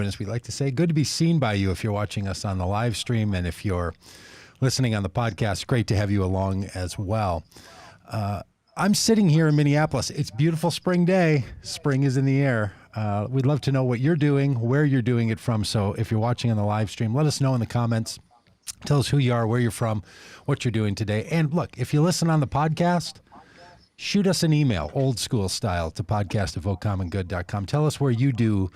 as we like to say, good to be seen by you if you're watching us on the live stream, and if you're listening on the podcast, great to have you along as well. I'm sitting here in Minneapolis. It's a beautiful spring day. Spring is in the air. We'd love to know what you're doing, where you're doing it from. So if you're watching on the live stream, let us know in the comments. Tell us who you are, where you're from, what you're doing today. And look, if you listen on the podcast, shoot us an email, old school style, to podcast@votecommon.good.com. Tell us where you do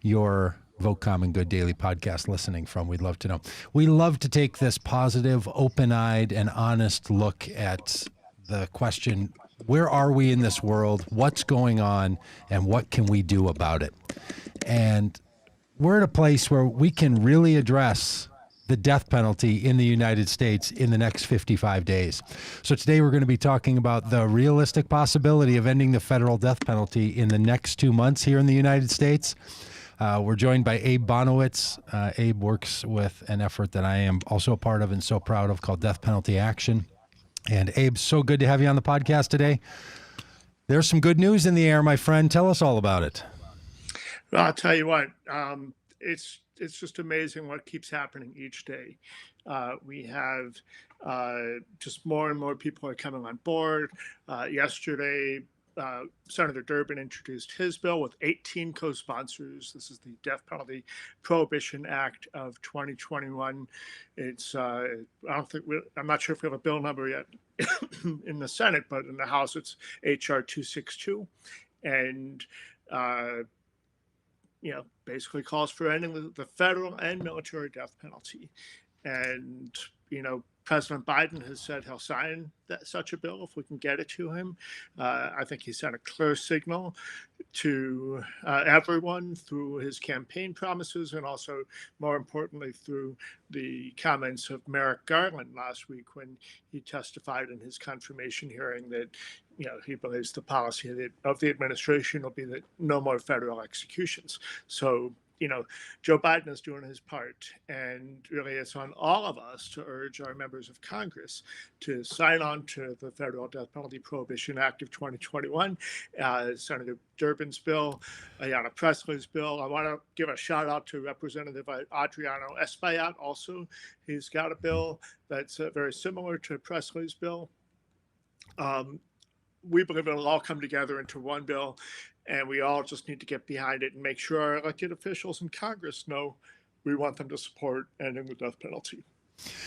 your Vote Common Good daily podcast listening from. We'd love to know. We love to take this positive, open-eyed, and honest look at the question, where are we in this world? What's going on? And what can we do about it? And we're at a place where we can really address the death penalty in the United States in the next 55 days. So today we're going to be talking about the realistic possibility of ending the federal death penalty in the next 2 months here in the United States. We're joined by Abe Bonowitz. Abe works with an effort that I am also a part of and so proud of called Death Penalty Action. And Abe, so good to have you on the podcast today. There's some good news in the air, my friend. Tell us all about it. Well, I'll tell you what, it's just amazing what keeps happening each day. We have just more and more people are coming on board. Yesterday, Senator Durbin introduced his bill with 18 co-sponsors. This is the Death Penalty Prohibition Act of 2021. It's I'm not sure if we have a bill number yet in the Senate, but in the House it's HR 262, and basically calls for ending the federal and military death penalty. And President Biden has said he'll sign such a bill if we can get it to him. I think he sent a clear signal to everyone through his campaign promises, and also, more importantly, through the comments of Merrick Garland last week when he testified in his confirmation hearing that he believes the policy of the administration will be that no more federal executions. So Joe Biden is doing his part, and really it's on all of us to urge our members of Congress to sign on to the Federal Death Penalty Prohibition Act of 2021, Senator Durbin's bill, Ayanna Pressley's bill. I want to give a shout out to Representative Adriano Espaillat also. He's got a bill that's very similar to Pressley's bill. We believe it'll all come together into one bill, and we all just need to get behind it and make sure our elected officials in Congress know we want them to support ending the death penalty.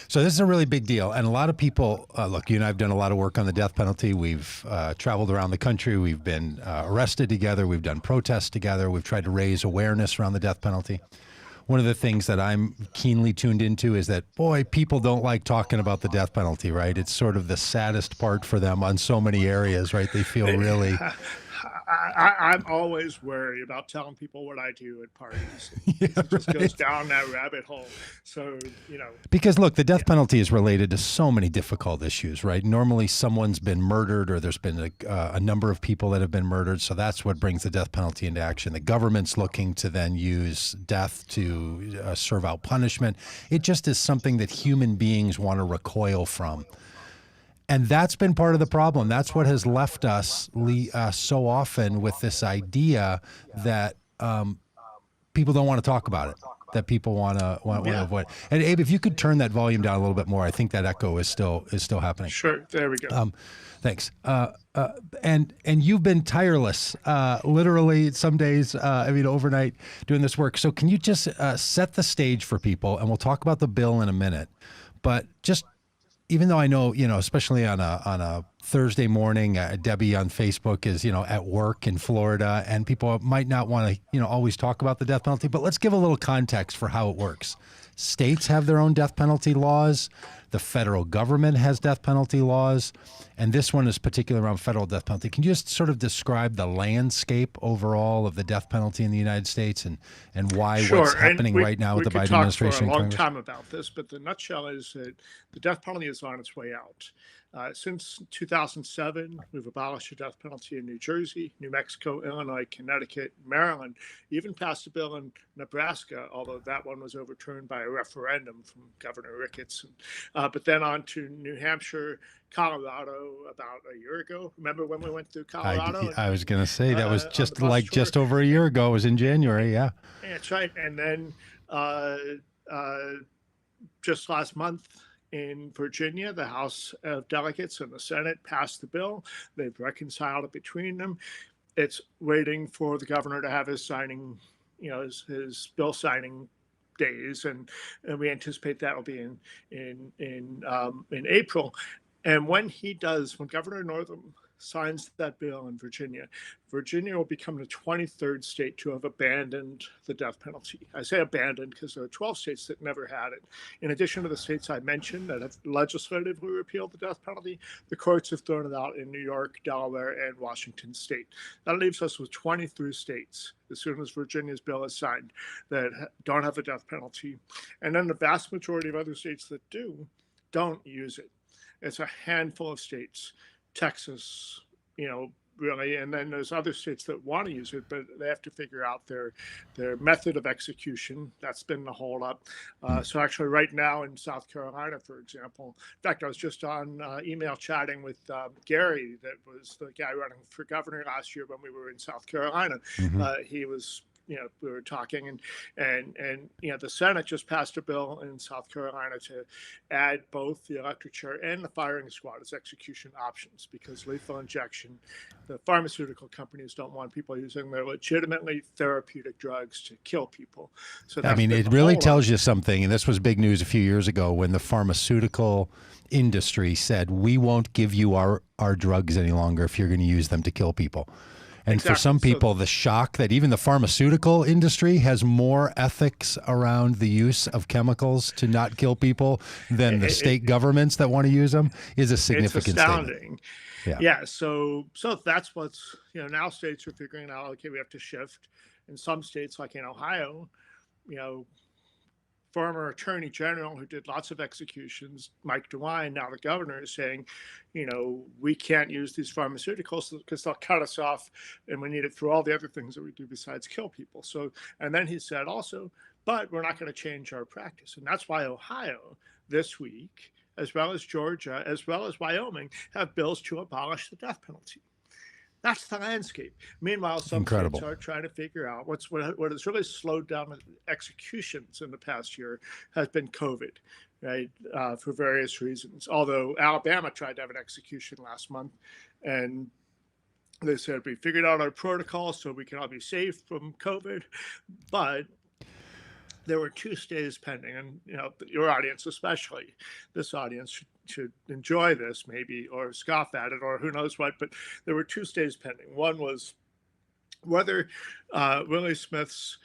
So this is a really big deal. And a lot of people, look, you and I have done a lot of work on the death penalty. We've traveled around the country. We've been arrested together. We've done protests together. We've tried to raise awareness around the death penalty. One of the things that I'm keenly tuned into is that, boy, people don't like talking about the death penalty, right? It's sort of the saddest part for them on so many areas, right? They feel really... I'm always worried about telling people what I do at parties. It just goes down that rabbit hole. So, Because, look, the death penalty is related to so many difficult issues, right? Normally someone's been murdered, or there's been a number of people that have been murdered. So that's what brings the death penalty into action. The government's looking to then use death to serve out punishment. It just is something that human beings want to recoil from. And that's been part of the problem. That's what has left us so often with this idea that people don't want to talk about it, that people want to avoid. And Abe, if you could turn that volume down a little bit more, I think that echo is still happening. Sure, there we go. Thanks. And you've been tireless, literally some days, overnight doing this work. So can you just set the stage for people, and we'll talk about the bill in a minute, but just, even though I know, especially on a Thursday morning, Debbie on Facebook is, at work in Florida, and people might not want to, always talk about the death penalty, but let's give a little context for how it works. States have their own death penalty laws. The federal government has death penalty laws, and this one is particularly around federal death penalty. Can you just sort of describe the landscape overall of the death penalty in the United States and why what's happening right now with the Biden administration? We could talk for a long time about this, but the nutshell is that the death penalty is on its way out. Since 2007, we've abolished the death penalty in New Jersey, New Mexico, Illinois, Connecticut, Maryland, even passed a bill in Nebraska, although that one was overturned by a referendum from Governor Ricketts. but then on to New Hampshire, Colorado about a year ago. Remember when we went through Colorado? I was going to say that was On the bus tour? just over a year ago. It was in January. Yeah. That's right. And then just last month in Virginia, the House of Delegates and the Senate passed the bill. They've reconciled it between them. It's waiting for the governor to have his signing, his bill signing days, and we anticipate that will be in April. And when Governor Northam signs that bill in Virginia, Virginia will become the 23rd state to have abandoned the death penalty. I say abandoned because there are 12 states that never had it. In addition to the states I mentioned that have legislatively repealed the death penalty, the courts have thrown it out in New York, Delaware, and Washington state. That leaves us with 23 states, as soon as Virginia's bill is signed, that don't have a death penalty. And then the vast majority of other states that don't use it. It's a handful of states. Texas, really, and then there's other states that want to use it, but they have to figure out their method of execution. That's been the holdup. So actually, right now in South Carolina, for example, in fact, I was just on email chatting with Gary, that was the guy running for governor last year when we were in South Carolina. He was. We were talking, and the Senate just passed a bill in South Carolina to add both the electric chair and the firing squad as execution options, because lethal injection, the pharmaceutical companies don't want people using their legitimately therapeutic drugs to kill people. So it really tells you something, and this was big news a few years ago when the pharmaceutical industry said, we won't give you our drugs any longer if you're going to use them to kill people. And exactly. For some people, the shock that even the pharmaceutical industry has more ethics around the use of chemicals to not kill people than the state governments that want to use them is a significant astounding statement. Yeah. So that's what's, now states are figuring out, okay, we have to shift. In some states, like in Ohio, former attorney general who did lots of executions, Mike DeWine, now the governor, is saying, we can't use these pharmaceuticals because they'll cut us off, and we need it for all the other things that we do besides kill people. So, and then he said also, but we're not going to change our practice. And that's why Ohio this week, as well as Georgia, as well as Wyoming, have bills to abolish the death penalty. That's the landscape. Meanwhile, some states are trying to figure out what has really slowed down executions in the past year has been COVID, right? For various reasons. Although Alabama tried to have an execution last month, and they said we figured out our protocol so we can all be safe from COVID, but there were 2 stays pending, and your audience, especially this audience, should enjoy this maybe, or scoff at it, or who knows what. But there were 2 stays pending. One was whether Willie Smith's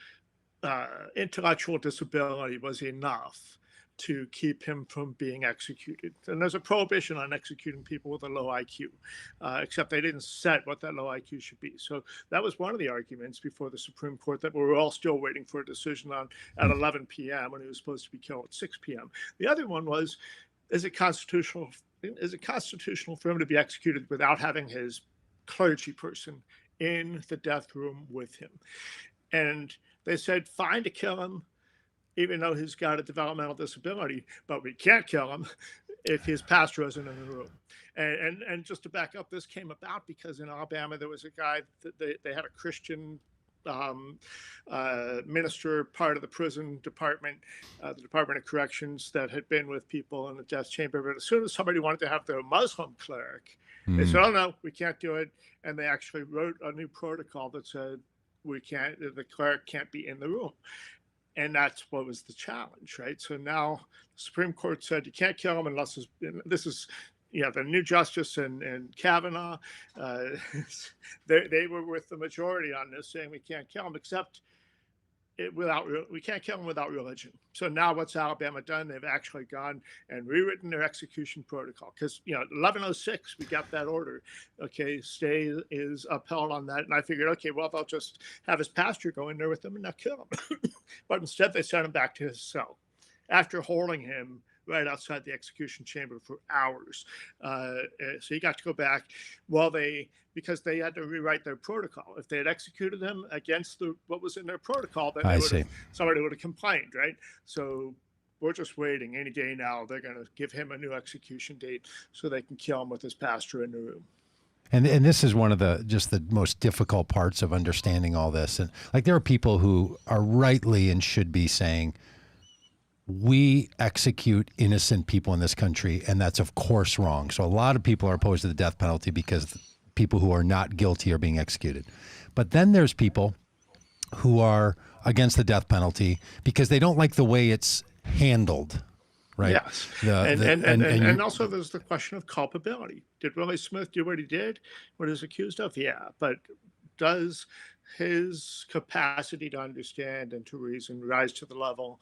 intellectual disability was enough to keep him from being executed. And there's a prohibition on executing people with a low IQ, except they didn't set what that low IQ should be. So that was one of the arguments before the Supreme Court that we were all still waiting for a decision on at 11 p.m. when he was supposed to be killed at 6 p.m. The other one was, is it constitutional for him to be executed without having his clergy person in the death room with him? And they said, fine to kill him, even though he's got a developmental disability, but we can't kill him if his pastor isn't in the room. And just to back up, this came about because in Alabama, there was a guy that they had a Christian minister, part of the prison department, the Department of Corrections, that had been with people in the death chamber. But as soon as somebody wanted to have their Muslim cleric, they said, oh no, we can't do it. And they actually wrote a new protocol that said the cleric can't be in the room. And that's what was the challenge, right? So now the Supreme Court said you can't kill him unless this is, the new justice and Kavanaugh, they were with the majority on this, saying we can't kill him except we can't kill him without religion. So now what's Alabama done? They've actually gone and rewritten their execution protocol because 1106 we got that order. Okay, stay is upheld on that, and I figured, okay, well they'll just have his pastor go in there with him and not kill him, but instead they sent him back to his cell after holding him right outside the execution chamber for hours. So he got to go back because they had to rewrite their protocol. If they had executed him against what was in their protocol, then somebody would have complained, right? So we're just waiting. Any day now, they're going to give him a new execution date so they can kill him with his pastor in the room. And this is one of the most difficult parts of understanding all this. And like, there are people who are rightly and should be saying, we execute innocent people in this country, and that's of course wrong. So a lot of people are opposed to the death penalty because people who are not guilty are being executed. But then there's people who are against the death penalty because they don't like the way it's handled. Right. Yes. And also there's the question of culpability. Did Willie Smith do what he did, what he's accused of? Yeah. But does his capacity to understand and to reason rise to the level?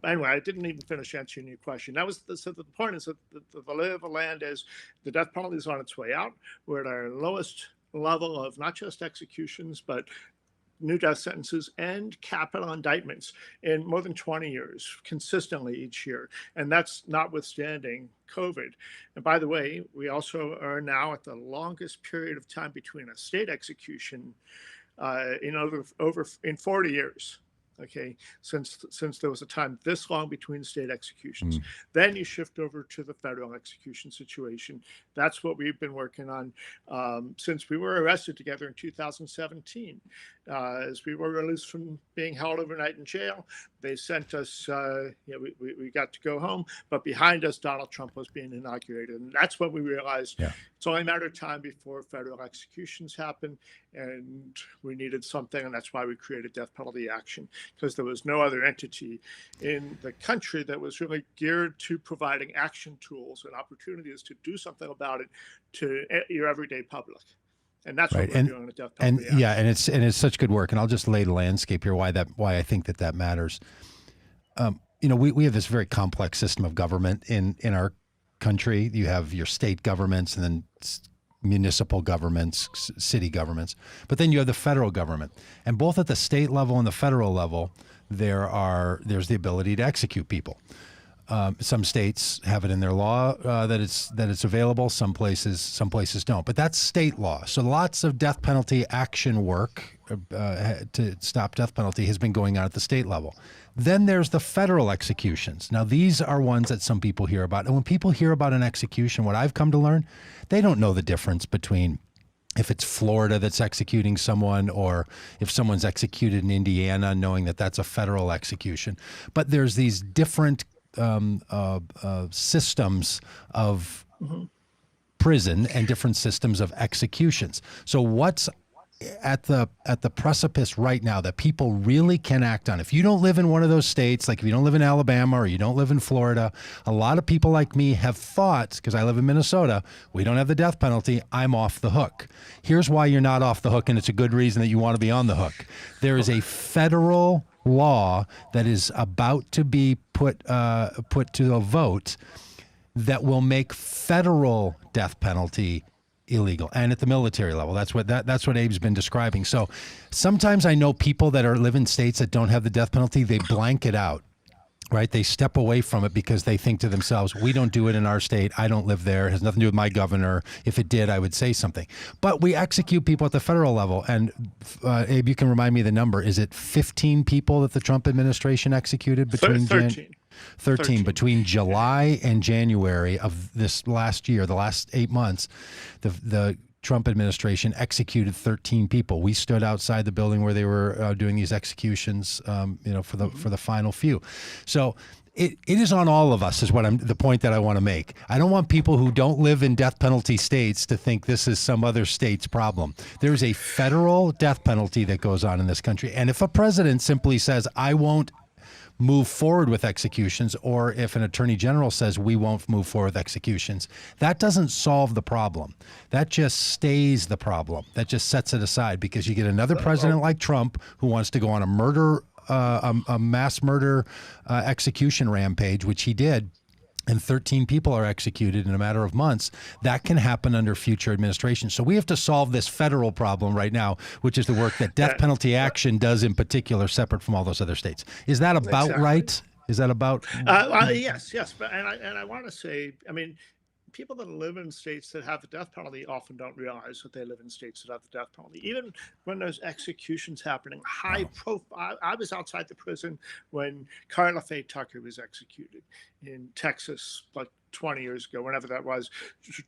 Anyway, I didn't even finish answering your question. That was so the point is that the lay of the land is the death penalty is on its way out. We're at our lowest level of not just executions, but new death sentences and capital indictments in more than 20 years, consistently each year. And that's notwithstanding COVID. And by the way, we also are now at the longest period of time between a state execution in 40 years. Okay, since there was a time this long between state executions. Then you shift over to the federal execution situation. That's what we've been working on since we were arrested together in 2017. As we were released from being held overnight in jail, they sent us, we got to go home, but behind us, Donald Trump was being inaugurated. And that's when we realized it's only a matter of time before federal executions happen, and we needed something, and that's why we created Death Penalty Action, because there was no other entity in the country that was really geared to providing action tools and opportunities to do something about it to your everyday public. And that's what we're doing at Death Penalty Action. And it's such good work. And I'll just lay the landscape here why I think that matters. We have this very complex system of government in our country. You have your state governments and then municipal governments, city governments, but then you have the federal government. And both at the state level and the federal level, there's the ability to execute people. Some states have it in their law that it's available. Some places don't. But that's state law. So lots of death penalty action work to stop death penalty has been going on at the state level. Then there's the federal executions. Now, these are ones that some people hear about. And when people hear about an execution, what I've come to learn, they don't know the difference between if it's Florida that's executing someone or if someone's executed in Indiana, knowing that that's a federal execution. But there's these different systems of prison and different systems of executions. So what's at the precipice right now that people really can act on? If you don't live in one of those states, like if you don't live in Alabama or you don't live in Florida, a lot of people like me have thought, because I live in Minnesota, we don't have the death penalty, I'm off the hook. Here's why you're not off the hook, and it's a good reason that you want to be on the hook. There is a federal law that is about to be put to a vote that will make federal death penalty illegal, and at the military level. That's what Abe's been describing. So sometimes I know people that live in states that don't have the death penalty, they blank it out, right? They step away from it because they think to themselves, we don't do it in our state. I don't live there. It has nothing to do with my governor. If it did, I would say something. But we execute people at the federal level. And Abe, you can remind me the number. Is it 15 people that the Trump administration executed between 13 between July and January of this last year, the last 8 months, the Trump administration executed 13 people. We stood outside the building where they were doing these executions, for the final few. So it is on all of us is the point that I want to make. I don't want people who don't live in death penalty states to think this is some other state's problem. There's a federal death penalty that goes on in this country. And if a president simply says, I won't move forward with executions, or if an attorney general says we won't move forward with executions, that doesn't solve the problem. That just stays the problem. That just sets it aside, because you get another president like Trump who wants to go on a mass murder execution rampage, which he did, and 13 people are executed in a matter of months. That can happen under future administrations. So we have to solve this federal problem right now, which is the work that Death Penalty Action does in particular, separate from all those other states. Is that about right? Is that about? Yes. But and I want to say, people that live in states that have the death penalty often don't realize that they live in states that have the death penalty. Even when there's executions happening, high profile. I was outside the prison when Carla Faye Tucker was executed in Texas, like 20 years ago, whenever that was.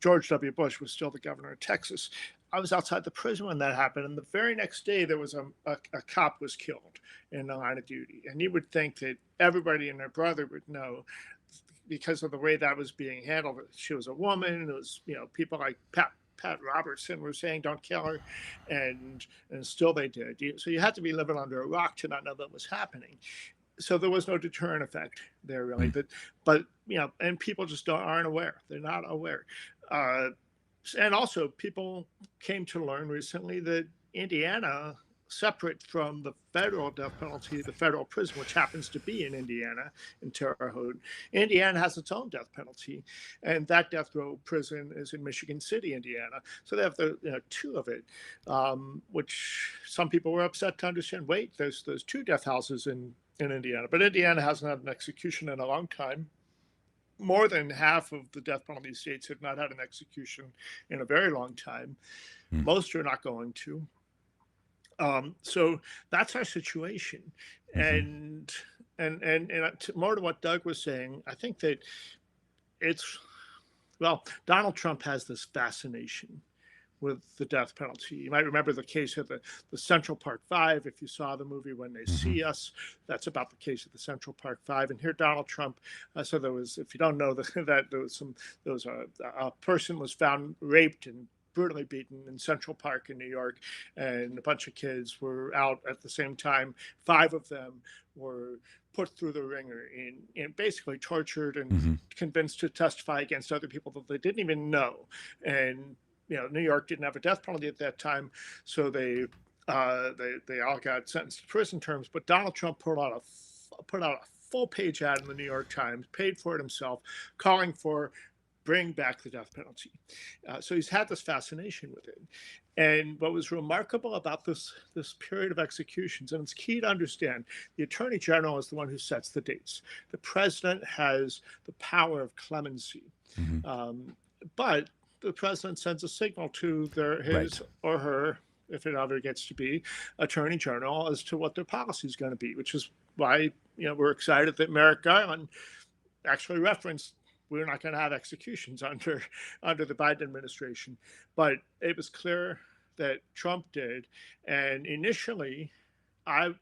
George W. Bush was still the governor of Texas. I was outside the prison when that happened, and the very next day there was a cop was killed in the line of duty. And you would think that everybody and their brother would know, because of the way that was being handled. She was a woman. It was, people like Pat Robertson were saying, don't kill her. And still they did. So you had to be living under a rock to not know that was happening. So there was no deterrent effect there, really. But and people just aren't aware. They're not aware. And also people came to learn recently that Indiana, separate from the federal death penalty, the federal prison, which happens to be in Indiana, in Terre Haute, Indiana has its own death penalty, and that death row prison is in Michigan City, Indiana. So they have two of it, which some people were upset to understand. Wait, there's two death houses in Indiana, but Indiana hasn't had an execution in a long time. More than half of the death penalty states have not had an execution in a very long time. Most are not going to. So that's our situation. And more to what Doug was saying, I think that Donald Trump has this fascination with the death penalty. You might remember the case of the Central Park Five. If you saw the movie When They See Us, that's about the case of the Central Park Five. And here Donald Trump, so there was, if you don't know, that there was a person was found raped and brutally beaten in Central Park in New York, and a bunch of kids were out at the same time. 5 of them were put through the ringer and basically tortured and convinced to testify against other people that they didn't even know. And New York didn't have a death penalty at that time, so they all got sentenced to prison terms. But Donald Trump put out a full-page ad in the New York Times, paid for it himself, calling for bring back the death penalty. So he's had this fascination with it. And what was remarkable about this period of executions, and it's key to understand, the Attorney General is the one who sets the dates. The president has the power of clemency. But the president sends a signal to his or her, if it ever gets to be, Attorney General as to what their policy is going to be, which is why we're excited that Merrick Garland actually referenced we're not going to have executions under the Biden administration. But it was clear that Trump did. And initially, I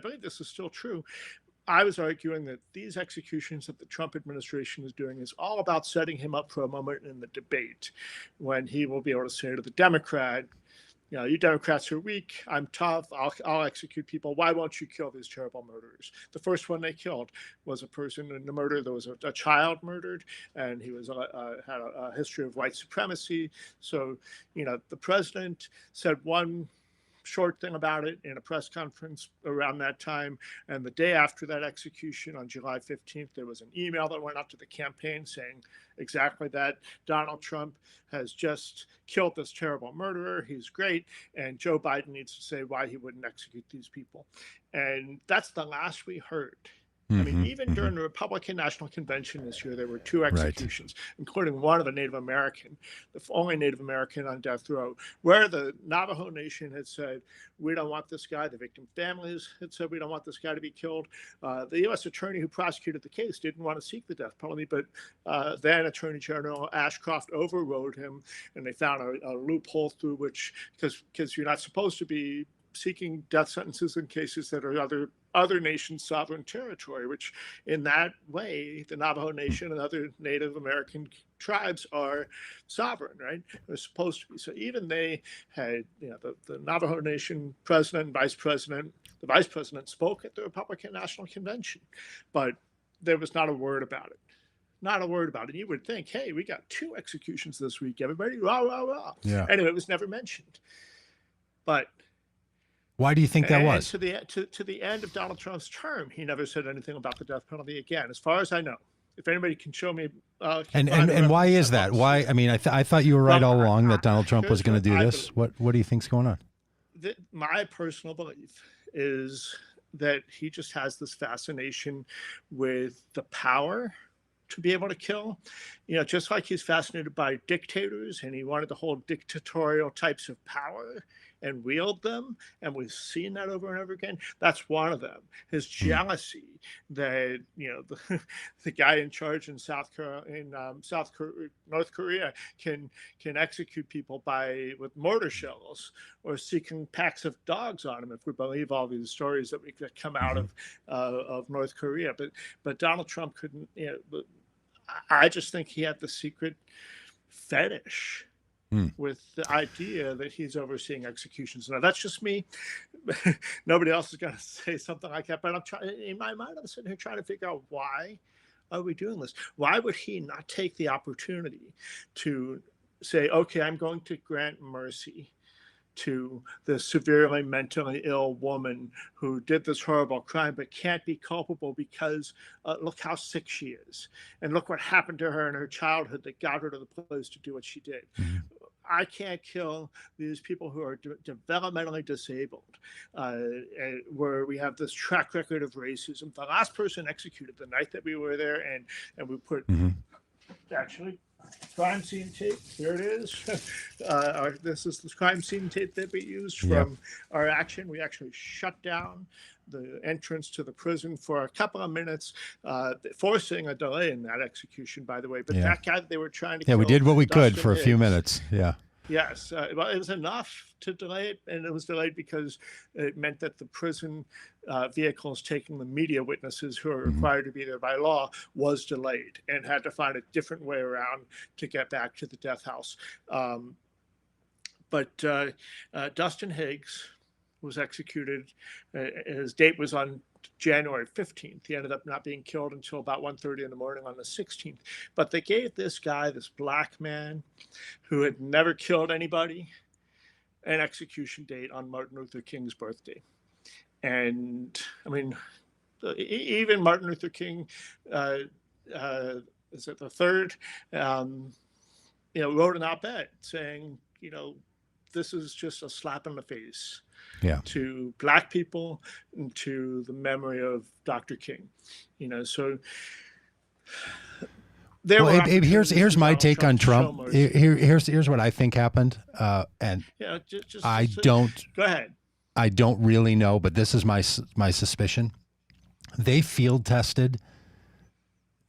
believe this is still true, I was arguing that these executions that the Trump administration is doing is all about setting him up for a moment in the debate when he will be able to say to the Democrat, you Democrats are weak. I'm tough. I'll execute people. Why won't you kill these terrible murderers? The first one they killed was a person in the murder. There was a child murdered, and he was had a history of white supremacy. So, the president said one short thing about it in a press conference around that time. And the day after that execution on July 15th, there was an email that went out to the campaign saying exactly that. Donald Trump has just killed this terrible murderer. He's great. And Joe Biden needs to say why he wouldn't execute these people. And that's the last we heard. I mean, even during the Republican National Convention this year, there were 2 executions, including one of a Native American, the only Native American on death row, where the Navajo Nation had said, we don't want this guy. The victim families had said, we don't want this guy to be killed. The U.S. attorney who prosecuted the case didn't want to seek the death penalty, but then Attorney General Ashcroft overrode him, and they found a loophole through which, because you're not supposed to be seeking death sentences in cases that are other nations' sovereign territory, which in that way, the Navajo Nation and other Native American tribes are sovereign, right? They're supposed to be. So even they had, the Navajo Nation president and vice president, the vice president spoke at the Republican National Convention, but there was not a word about it. Not a word about it. You would think, hey, we got 2 executions this week, everybody, rah, rah, rah. Yeah. Anyway, it was never mentioned. But why do you think that was? To the end of Donald Trump's term, he never said anything about the death penalty again, as far as I know. If anybody can show me, and why is that? Why? I mean, I thought you were right all along that Donald Trump was going to do this. What do you think's going on? My personal belief is that he just has this fascination with the power to be able to kill, just like he's fascinated by dictators and he wanted to hold dictatorial types of power and wield them. And we've seen that over and over again. That's one of them. His jealousy that, the guy in charge in North Korea can execute people with mortar shells or seeking packs of dogs on him, if we believe all these stories that come out of North Korea. But Donald Trump couldn't, I just think he had the secret fetish with the idea that he's overseeing executions. Now, that's just me. Nobody else is going to say something like that. But I'm trying, in my mind, I'm sitting here trying to figure out, why are we doing this? Why would he not take the opportunity to say, okay, I'm going to grant mercy to the severely mentally ill woman who did this horrible crime but can't be culpable because look how sick she is. And look what happened to her in her childhood that got her to the place to do what she did. I can't kill these people who are developmentally disabled, where we have this track record of racism. The last person executed the night that we were there, and we put actually crime scene tape. Here it is. This is the crime scene tape that we used from our action. We actually shut down the entrance to the prison for a couple of minutes, forcing a delay in that execution, by the way. But that guy that they were trying to kill, we did what we Dustin could for a few minutes. Yes. Well, it was enough to delay it, and it was delayed because it meant that the prison vehicles taking the media witnesses who are required to be there by law was delayed and had to find a different way around to get back to the death house. But Dustin Higgs was executed. His date was on January 15th. He ended up not being killed until about 1:30 in the morning on the 16th. But they gave this guy, this black man who had never killed anybody, an execution date on Martin Luther King's birthday. And I mean, even Martin Luther King, is it the third, wrote an op-ed saying, this is just a slap in the face to Black people and to the memory of Dr. King. So Abe, here's my take on Trump. Here's what I think happened, and go ahead. I don't really know, but this is my suspicion. They field tested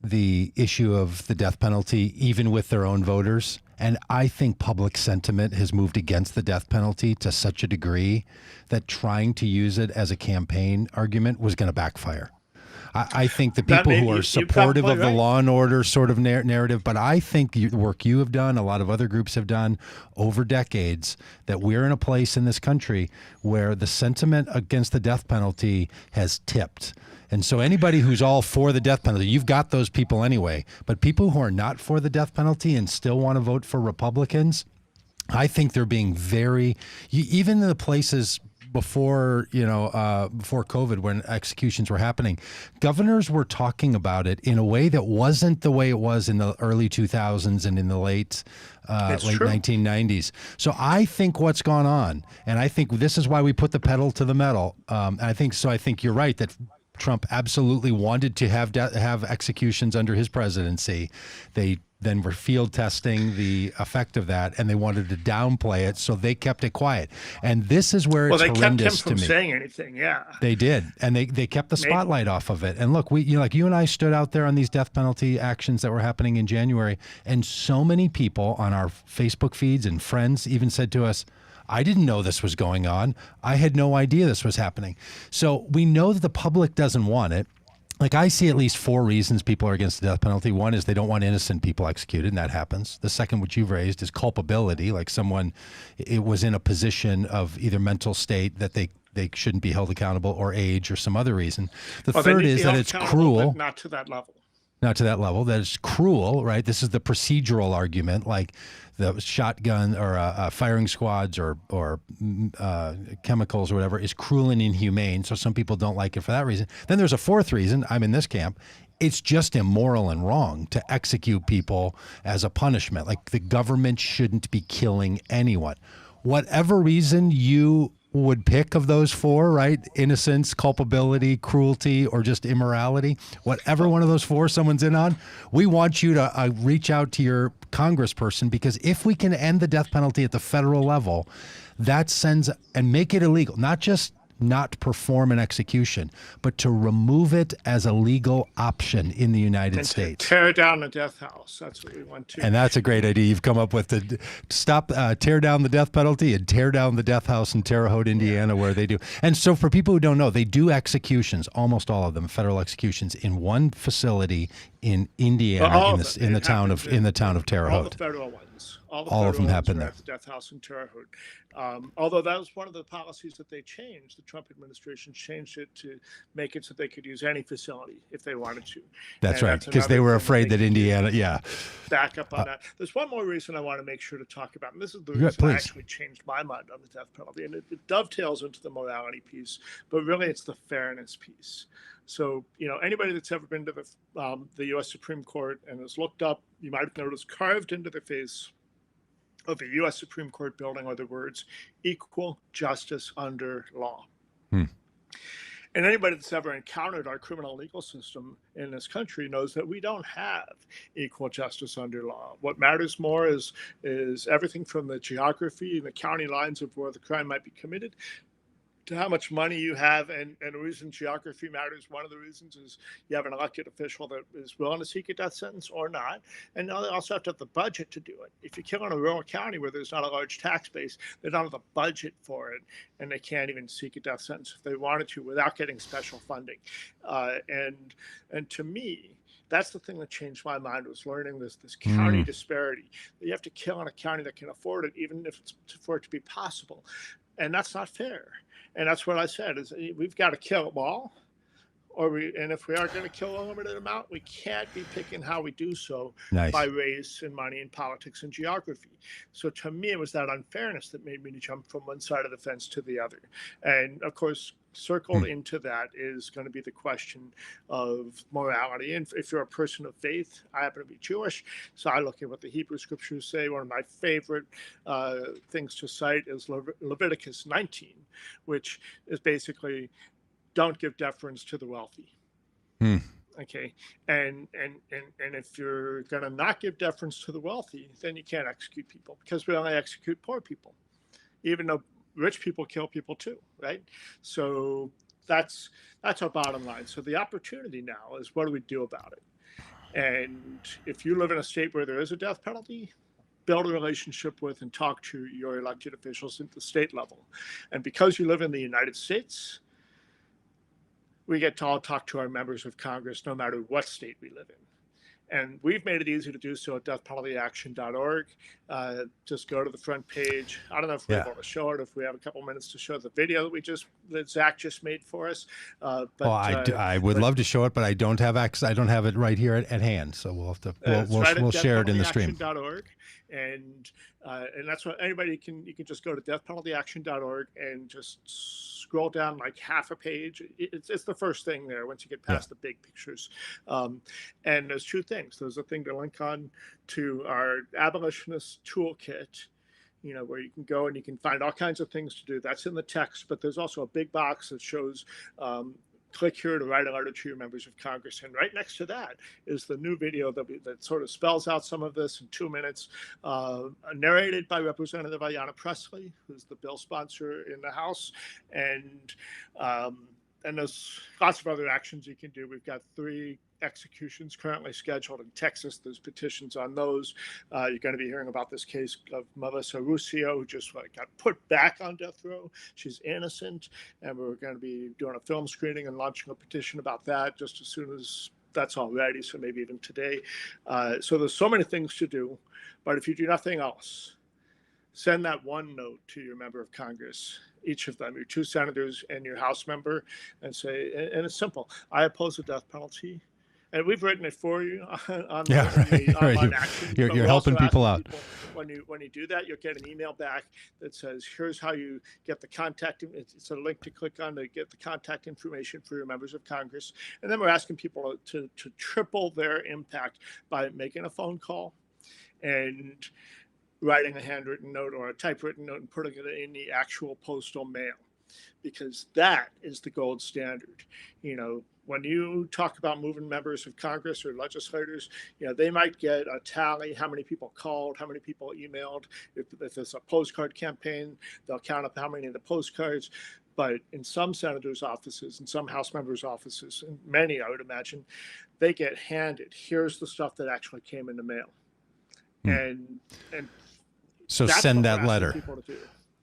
the issue of the death penalty, even with their own voters. And I think public sentiment has moved against the death penalty to such a degree that trying to use it as a campaign argument was going to backfire. I think the people who are supportive of the law and order sort of narrative, but I think the work you have done, a lot of other groups have done over decades, that we're in a place in this country where the sentiment against the death penalty has tipped. And so anybody who's all for the death penalty, you've got those people anyway. But people who are not for the death penalty and still want to vote for Republicans, I think they're being even in the places before COVID, when executions were happening, governors were talking about it in a way that wasn't the way it was in the early 2000s and in the late 1990s. So I think what's gone on, and I think this is why we put the pedal to the metal. I think you're right that Trump absolutely wanted to have executions under his presidency. They then were field testing the effect of that, and they wanted to downplay it, so they kept it quiet. And this is where it's horrendous to me. Well, they kept him from saying anything, They did, and they kept the spotlight off of it. And look, like you and I stood out there on these death penalty actions that were happening in January, and so many people on our Facebook feeds and friends even said to us, I didn't know this was going on. I had no idea this was happening. So we know that the public doesn't want it. Like, I see at least 4 reasons people are against the death penalty. One is they don't want innocent people executed, and that happens. The second, which you've raised, is culpability, like someone it was in a position of either mental state that they shouldn't be held accountable, or age, or some other reason. The third is that it's cruel. But not to that level. Not to that level. That it's cruel, right? This is the procedural argument, like the shotgun or firing squads or chemicals or whatever is cruel and inhumane. So some people don't like it for that reason. Then there's a fourth reason. I'm in this camp. It's just immoral and wrong to execute people as a punishment. Like, the government shouldn't be killing anyone. Whatever reason you would pick of those four, right? Innocence, culpability, cruelty, or just immorality. Whatever one of those four someone's in on, we want you to reach out to your congressperson, because if we can end the death penalty at the federal level, that sends and make it illegal, not just not perform an execution, but to remove it as a legal option in the United States. Tear down the death house. That's what we want to. And that's a great idea you've come up with, to stop, tear down the death penalty and tear down the death house in Terre Haute, Indiana, where they do. And so for people who don't know, they do executions, almost all of them, federal executions, in one facility in Indiana, in the town of Terre Haute. All the federal ones. All of them happen there. At the death house in Terre Haute. Although that was one of the policies that they changed. The Trump administration changed it to make it so they could use any facility if they wanted to. That's right, because they were afraid that Indiana, back up on that. There's one more reason I want to make sure to talk about, and this is the reason I actually changed my mind on the death penalty, and it dovetails into the morality piece, but really it's the fairness piece. So, anybody that's ever been to the U.S. Supreme Court and has looked up, you might have noticed carved into the face of the U.S. Supreme Court building are the words "equal justice under law." And anybody that's ever encountered our criminal legal system in this country knows that we don't have equal justice under law. What matters more is everything from the geography and the county lines of where the crime might be committed to how much money you have. And the reason geography matters, one of the reasons is you have an elected official that is willing to seek a death sentence or not. And now they also have to have the budget to do it. If you kill in a rural county where there's not a large tax base, they don't have the budget for it, and they can't even seek a death sentence if they wanted to without getting special funding. And to me, that's the thing that changed my mind, was learning this county disparity. You have to kill in a county that can afford it, even if it's for it to be possible. And that's not fair. And that's what I said, is we've got to kill them all. And if we are going to kill a limited amount, we can't be picking how we do so by race and money and politics and geography. So to me, it was that unfairness that made me jump from one side of the fence to the other. And of course, circled into that is going to be the question of morality. And if you're a person of faith, I happen to be Jewish, so I look at what the Hebrew scriptures say. One of my favorite things to cite is Leviticus 19, which is basically, don't give deference to the wealthy. Okay, and if you're going to not give deference to the wealthy, then you can't execute people, because we only execute poor people, even though rich people kill people too, right? So that's our bottom line. So the opportunity now is, what do we do about it? And if you live in a state where there is a death penalty, build a relationship with and talk to your elected officials at the state level. And because you live in the United States, we get to all talk to our members of Congress no matter what state we live in. And we've made it easy to do so at deathpenaltyaction.org. Just go to the front page. I don't know if we're able to show it, if we have a couple minutes to show the video that Zach just made for us. I would love to show it, but I don't have access. I don't have it right here at hand. So we'll have to, we'll share it in the stream. And that's what you can just go to deathpenaltyaction.org and just scroll down like half a page. It's the first thing there once you get past the big pictures. And there's two things. There's a thing to link on to our Abolitionist Toolkit, where you can go and you can find all kinds of things to do. That's in the text, but there's also a big box that shows click here to write a letter to your members of Congress. And right next to that is the new video that sort of spells out some of this in 2 minutes, narrated by Representative Ayanna Pressley, who's the bill sponsor in the House. And there's lots of other actions you can do. We've got 3 executions currently scheduled in Texas. There's petitions on those. You're going to be hearing about this case of Melissa Ruscio, who just got put back on death row. She's innocent, and we're going to be doing a film screening and launching a petition about that just as soon as that's all ready, so maybe even today. So there's so many things to do, but if you do nothing else, send that one note to your member of Congress, each of them, your 2 senators and your House member, and say, and it's simple, I oppose the death penalty. And we've written it for you on the online action. You're helping people out. When you do that, you'll get an email back that says, here's how you get the contact. It's a link to click on to get the contact information for your members of Congress. And then we're asking people to triple their impact by making a phone call and writing a handwritten note or a typewritten note and putting it in the actual postal mail. because that is the gold standard. When you talk about moving members of Congress or legislators, they might get a tally, how many people called, how many people emailed. If it's a postcard campaign, they'll count up how many of the postcards. But in some senators' offices, in some House members' offices, and many, I would imagine, they get handed, here's the stuff that actually came in the mail. And so send that letter. People to do.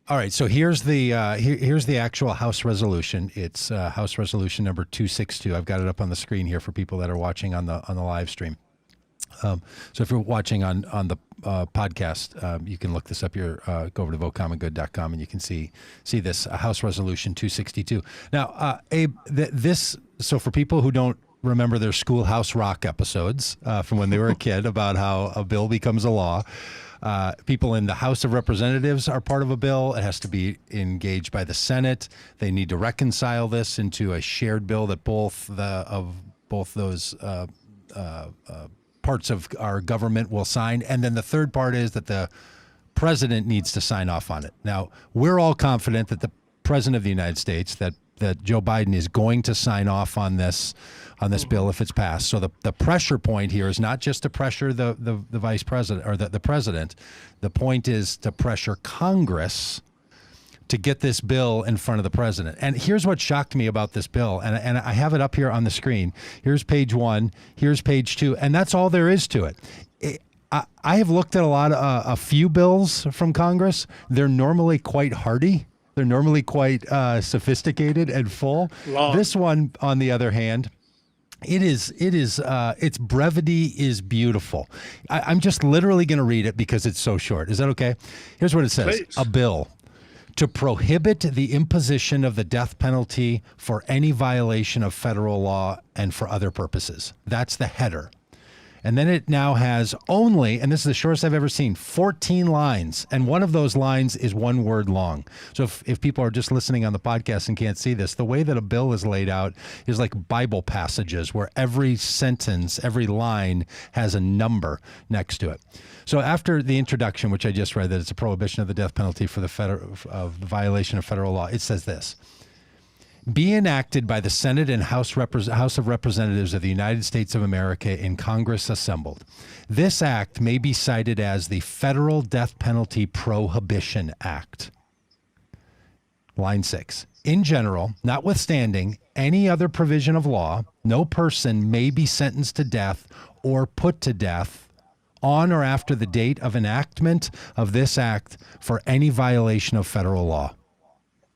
All right, so here's the here's the actual House resolution. It's House Resolution number 262. I've got it up on the screen here for people that are watching on the live stream. So if you're watching on the podcast, you can look this up here. Go over to votecommon.good.com and you can see this House Resolution 262. Now, Abe, so for people who don't remember their Schoolhouse Rock episodes from when they were a kid about how a bill becomes a law. People in the House of Representatives are part of a bill. It has to be engaged by the Senate. They need to reconcile this into a shared bill that both those parts of our government will sign. And then the third part is that the president needs to sign off on it. Now, we're all confident that the president of the United States, that Joe Biden is going to sign off on this bill if it's passed. So the pressure point here is not just to pressure the vice president or the president. The point is to pressure Congress to get this bill in front of the president. And here's what shocked me about this bill. And I have it up here on the screen. Here's page 1. Here's page 2. And that's all there is to it. I have looked at a few bills from Congress. They're normally quite hardy. They're normally quite sophisticated and full. Long. This one, on the other hand, its brevity is beautiful. I'm just literally going to read it because it's so short. Is that okay? Here's what it says. Please. A bill to prohibit the imposition of the death penalty for any violation of federal law and for other purposes. That's the header. And then it now has only, and this is the shortest I've ever seen, 14 lines. And one of those lines is one word long. So if people are just listening on the podcast and can't see this, the way that a bill is laid out is like Bible passages where every sentence, every line has a number next to it. So after the introduction, which I just read, that it's a prohibition of the death penalty for the violation of federal law, it says this. Be enacted by the Senate and House of Representatives of the United States of America in Congress assembled. This act may be cited as the Federal Death Penalty Prohibition Act. Line 6. In general, notwithstanding any other provision of law, no person may be sentenced to death or put to death on or after the date of enactment of this act for any violation of federal law.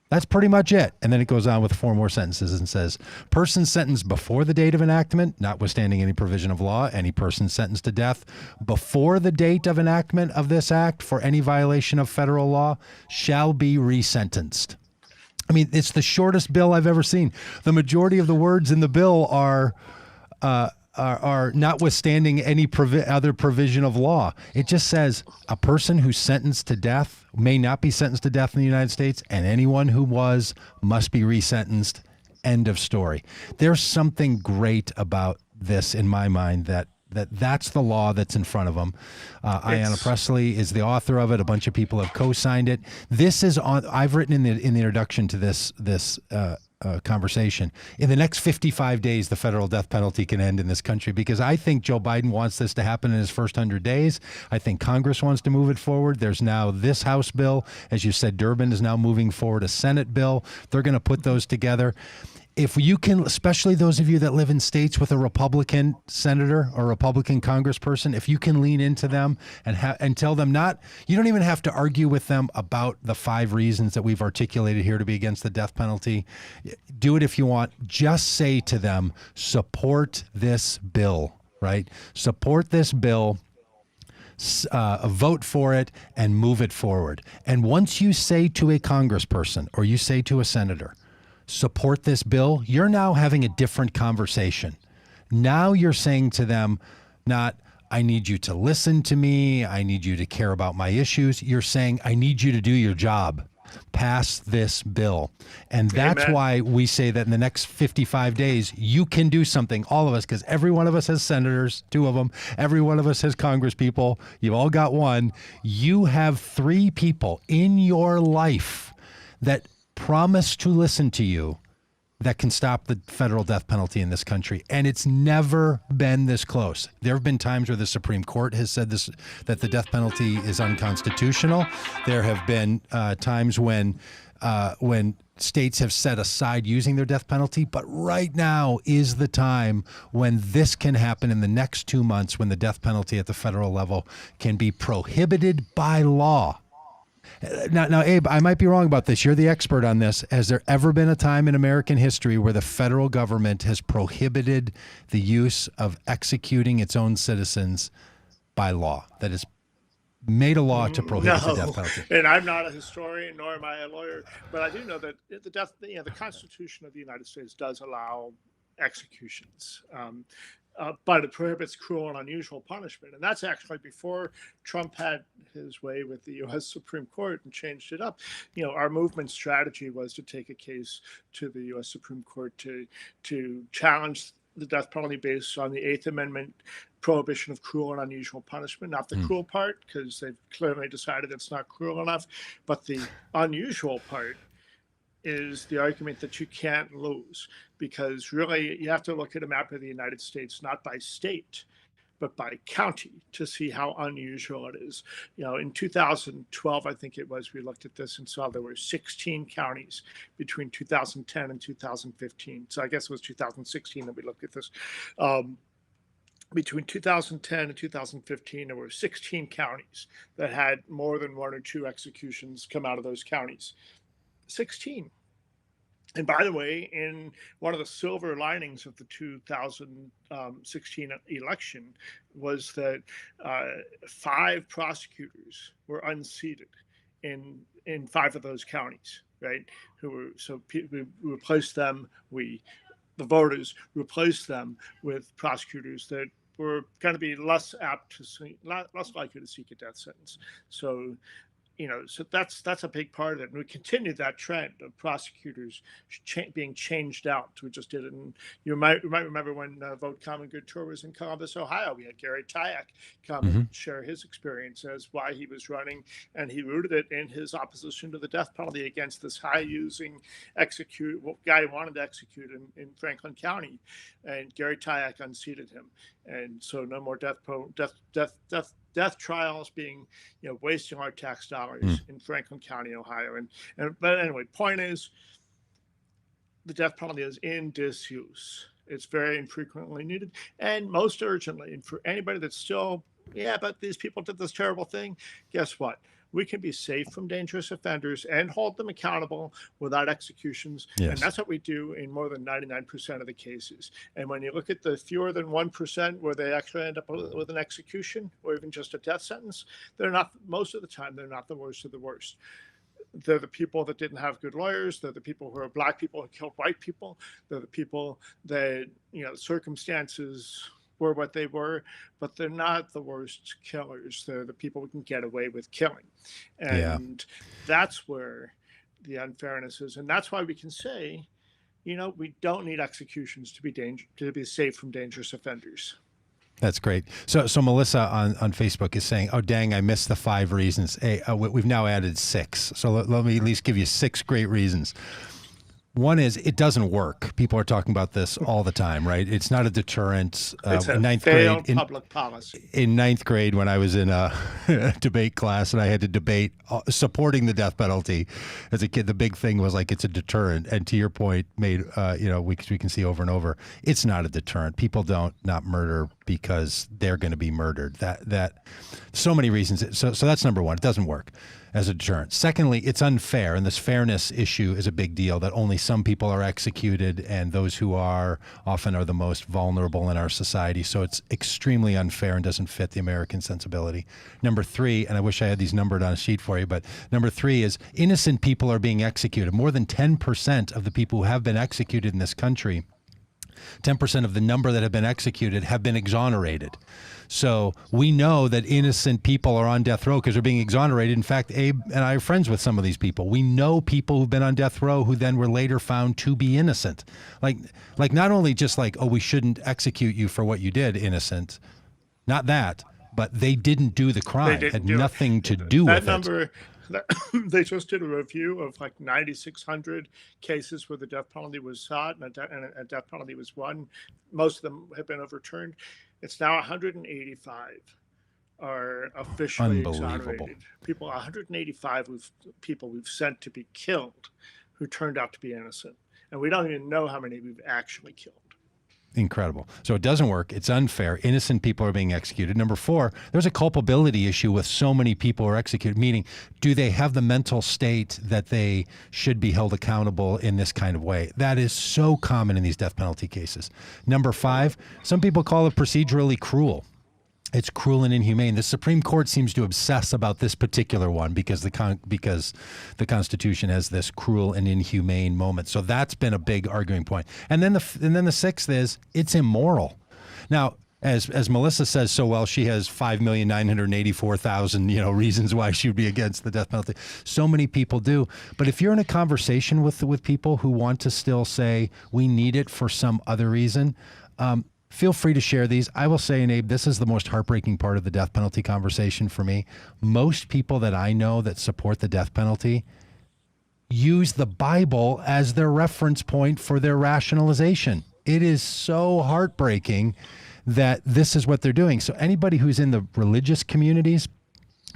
That's pretty much it. And then it goes on with 4 more sentences and says, person sentenced before the date of enactment, notwithstanding any provision of law, any person sentenced to death before the date of enactment of this act for any violation of federal law shall be resentenced. I mean, it's the shortest bill I've ever seen. The majority of the words in the bill are notwithstanding any other provision of law. It just says a person who's sentenced to death may not be sentenced to death in the United States, and anyone who was must be resentenced. End of story. There's something great about this in my mind that's the law that's in front of them. Ayanna Pressley is the author of it. A bunch of people have co-signed it. This is on. I've written in the introduction to this conversation. In the next 55 days, the federal death penalty can end in this country because I think Joe Biden wants this to happen in his first 100 days. I think Congress wants to move it forward. There's now this House bill. As you said, Durbin is now moving forward a Senate bill. They're going to put those together. If you can, especially those of you that live in states with a Republican senator or Republican congressperson, if you can lean into them and tell them you don't even have to argue with them about the 5 reasons that we've articulated here to be against the death penalty. Do it if you want. Just say to them, support this bill, right? Support this bill. Vote for it and move it forward. And once you say to a congressperson or you say to a senator, support this bill, you're now having a different conversation. Now you're saying to them, not, I need you to listen to me, I need you to care about my issues. You're saying, I need you to do your job. Pass this bill. And that's Amen. Why we say that in the next 55 days, you can do something, all of us, because every one of us has senators, 2 of them. Every one of us has congresspeople. You've all got one. You have 3 people in your life that promise to listen to you that can stop the federal death penalty in this country. And it's never been this close. There have been times where the Supreme Court has said this, that the death penalty is unconstitutional. There have been times when states have set aside using their death penalty. But right now is the time when this can happen in the next 2 months, when the death penalty at the federal level can be prohibited by law. Now, Abe, I might be wrong about this. You're the expert on this. Has there ever been a time in American history where the federal government has prohibited the use of executing its own citizens by law? That is made a law to prohibit the death penalty. And I'm not a historian, nor am I a lawyer, but I do know that the Constitution of the United States does allow executions. But it prohibits cruel and unusual punishment. And that's actually before Trump had his way with the U.S. Supreme Court and changed it up. Our movement strategy was to take a case to the U.S. Supreme Court to challenge the death penalty based on the Eighth Amendment prohibition of cruel and unusual punishment, not the cruel part, because they've clearly decided it's not cruel enough, but the unusual part is the argument that you can't lose, because really you have to look at a map of the United States, not by state, but by county, to see how unusual it is. In 2012, I think it was, we looked at this and saw there were 16 counties between 2010 and 2015. So I guess it was 2016 that we looked at this. Between 2010 and 2015, there were 16 counties that had more than 1 or 2 executions come out of those counties. 16. And by the way, in one of the silver linings of the 2016 election was that 5 prosecutors were unseated in 5 of those counties, right? We replaced them. The voters replaced them with prosecutors that were going to be less likely to seek a death sentence. So that's a big part of it. And we continued that trend of prosecutors being changed out. We just did it. And you might remember when Vote Common Good Tour was in Columbus, Ohio. We had Gary Tyack come and share his experience as why he was running. And he rooted it in his opposition to the death penalty against this high-using guy who wanted to execute in Franklin County. And Gary Tyack unseated him. And so no more death trials being, wasting our tax dollars in Franklin County, Ohio. But anyway, point is, the death penalty is in disuse. It's very infrequently needed, and most urgently. And for anybody that's still, but these people did this terrible thing, guess what? We can be safe from dangerous offenders and hold them accountable without executions. Yes. And that's what we do in more than 99% of the cases. And when you look at the fewer than 1% where they actually end up with an execution or even just a death sentence, most of the time, they're not the worst of the worst. They're the people that didn't have good lawyers. They're the people who are black people who killed white people. They're the people that, circumstances were what they were, but they're not the worst killers. They're the people who can get away with killing. And that's where the unfairness is. And that's why we can say, we don't need executions to be safe from dangerous offenders. That's great. So Melissa on Facebook is saying, oh, dang, I missed the 5 reasons. Hey, we've now added 6. So let me at least give you 6 great reasons. One is it doesn't work. People are talking about this all the time, right? It's not a deterrent. It's a ninth failed grade, public policy. In 9th grade, when I was in a debate class and I had to debate supporting the death penalty as a kid, the big thing was like it's a deterrent. And to your point, we can see over and over, it's not a deterrent. People don't not murder because they're going to be murdered. That so many reasons. So that's number one. It doesn't work as a deterrent. Secondly, it's unfair, and this fairness issue is a big deal, that only some people are executed, and those who are often are the most vulnerable in our society. So it's extremely unfair and doesn't fit the American sensibility. Number 3, and I wish I had these numbered on a sheet for you, but number 3 is innocent people are being executed. More than 10% of the people who have been executed in this country, 10% of the number that have been executed have been exonerated. So we know that innocent people are on death row because they're being exonerated. In fact, Abe and I are friends with some of these people. We know people who've been on death row who then were later found to be innocent. Like not only just like, oh, we shouldn't execute you for what you did, innocent. Not that, but they didn't do the crime. Had nothing to do with it. That number They just did a review of like 9,600 cases where the death penalty was sought and a death penalty was won. Most of them have been overturned. It's now 185 are officially exonerated. 185 people we've sent to be killed who turned out to be innocent. And we don't even know how many we've actually killed. Incredible. So it doesn't work. It's unfair. Innocent people are being executed. Number 4, there's a culpability issue with so many people who are executed, meaning do they have the mental state that they should be held accountable in this kind of way? That is so common in these death penalty cases. Number 5, some people call it procedurally cruel. It's cruel and inhumane. The Supreme Court seems to obsess about this particular one because the Constitution has this cruel and inhumane moment. So that's been a big arguing point. And then the 6th is it's immoral. Now, as Melissa says so well, she has 5,984,000 reasons why she would be against the death penalty. So many people do. But if you're in a conversation with people who want to still say we need it for some other reason, feel free to share these. I will say, Abe, this is the most heartbreaking part of the death penalty conversation for me. Most people that I know that support the death penalty use the Bible as their reference point for their rationalization. It is so heartbreaking that this is what they're doing. So anybody who's in the religious communities,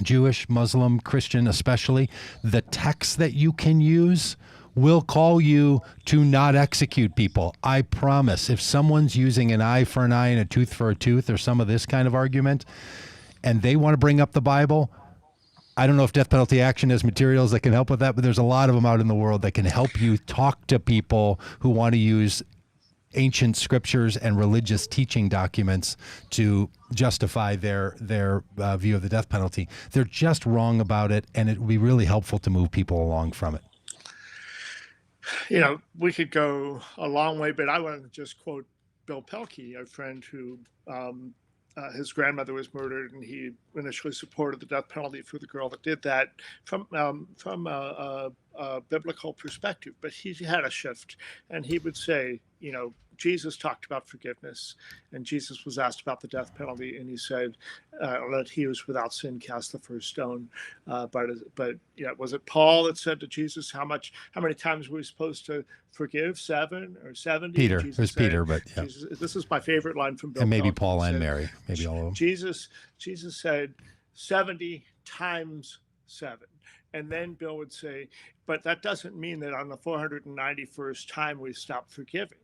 Jewish, Muslim, Christian especially, the text that you can use will call you to not execute people. I promise. If someone's using an eye for an eye and a tooth for a tooth or some of this kind of argument, and they want to bring up the Bible, I don't know if Death Penalty Action has materials that can help with that, but there's a lot of them out in the world that can help you talk to people who want to use ancient scriptures and religious teaching documents to justify their view of the death penalty. They're just wrong about it, and it would be really helpful to move people along from it. We could go a long way, but I want to just quote Bill Pelkey, a friend who his grandmother was murdered, and he initially supported the death penalty for the girl that did that from a biblical perspective. But he had a shift, and he would say, Jesus talked about forgiveness, and Jesus was asked about the death penalty, and he said, "Let he who is without sin cast the first stone." But was it Paul that said to Jesus, "How many times were we supposed to forgive? 7 or 70?" Peter. It was Peter, but yeah. This is my favorite line from Bill. And maybe Pelkey. Paul and Mary, maybe all of them. Jesus said 70 times 7. And then Bill would say, but that doesn't mean that on the 491st time we stop forgiving.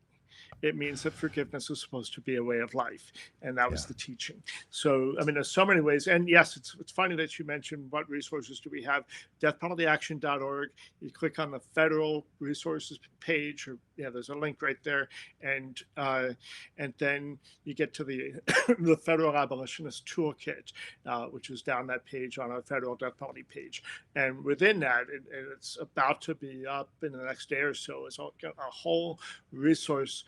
It means that forgiveness is supposed to be a way of life. And that was the teaching. So, there's so many ways. And yes, it's funny that you mentioned what resources do we have. deathpenaltyaction.org. You click on the federal resources page, or there's a link right there. And then you get to the the Federal Abolitionist Toolkit, which is down that page on our federal death penalty page. And within that, it's about to be up in the next day or so, is a whole resource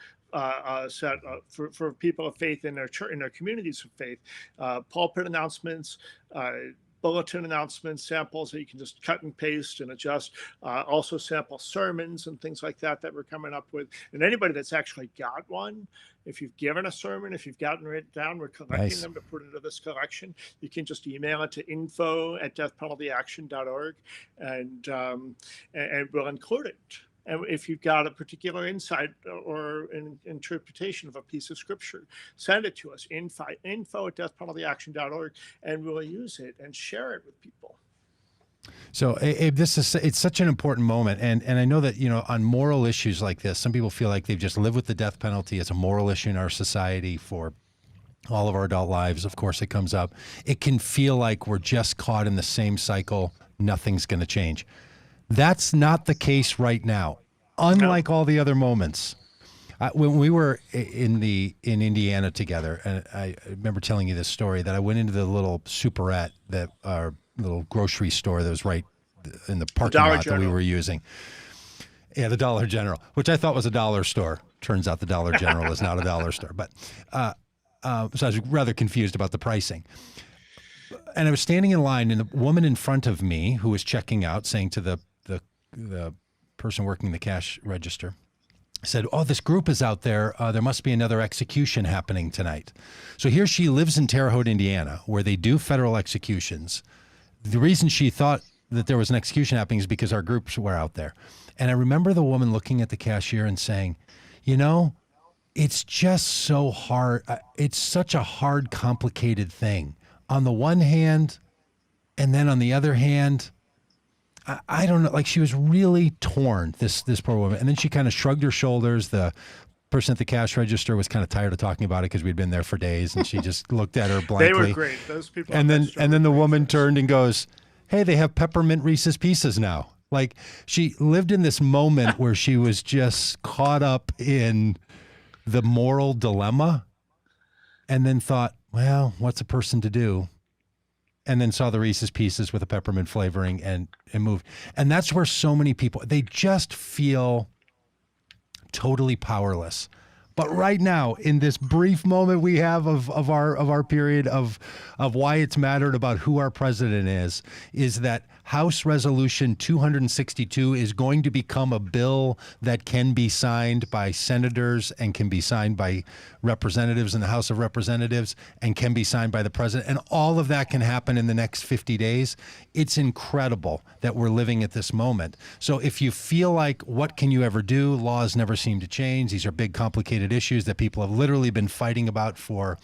set for people of faith in their church, in their communities of faith, pulpit announcements, bulletin announcements, samples that you can just cut and paste and adjust, also sample sermons and things like that we're coming up with. And anybody that's actually got one, if you've given a sermon, if you've gotten it down, we're collecting them to put into this collection. You can just email it to info@deathpenaltyaction.org, and we'll include it. And if you've got a particular insight or an interpretation of a piece of scripture, send it to us, info@deathpenaltyaction.org, and we'll use it and share it with people. So, Abe, it's such an important moment. And I know that, on moral issues like this, some people feel like they've just lived with the death penalty as a moral issue in our society for all of our adult lives. Of course, it comes up. It can feel like we're just caught in the same cycle. Nothing's going to change. That's not the case right now, unlike all the other moments. When we were in Indiana together, and I remember telling you this story, that I went into the little superette, that our little grocery store that was right in the parking lot that we were using. Yeah, the Dollar General, which I thought was a dollar store. Turns out the Dollar General is not a dollar store. But so I was rather confused about the pricing. And I was standing in line, and the woman in front of me who was checking out, saying to the person working the cash register, said, "Oh, this group is out there. There must be another execution happening tonight." So here she lives in Terre Haute, Indiana, where they do federal executions. The reason she thought that there was an execution happening is because our groups were out there. And I remember the woman looking at the cashier and saying, you know, it's just so hard. It's such a hard, complicated thing. On the one hand, and then on the other hand, I don't know, like she was really torn, this poor woman. And then she kind of shrugged her shoulders. The person at the cash register was kind of tired of talking about it because we'd been there for days, and she just looked at her blankly. They were great. Those people. And then the woman turned and goes, hey, they have peppermint Reese's Pieces now. Like, she lived in this moment where she was just caught up in the moral dilemma, and then thought, well, what's a person to do? And then saw the Reese's Pieces with a peppermint flavoring and moved. And that's where so many people, they just feel totally powerless. But right now, in this brief moment we have of our period of why it's mattered about who our president is that House Resolution 262 is going to become a bill that can be signed by senators and can be signed by representatives in the House of Representatives and can be signed by the president. And all of that can happen in the next 50 days. It's incredible that we're living at this moment. So if you feel like, what can you ever do? Laws never seem to change. These are big, complicated issues that people have literally been fighting about for,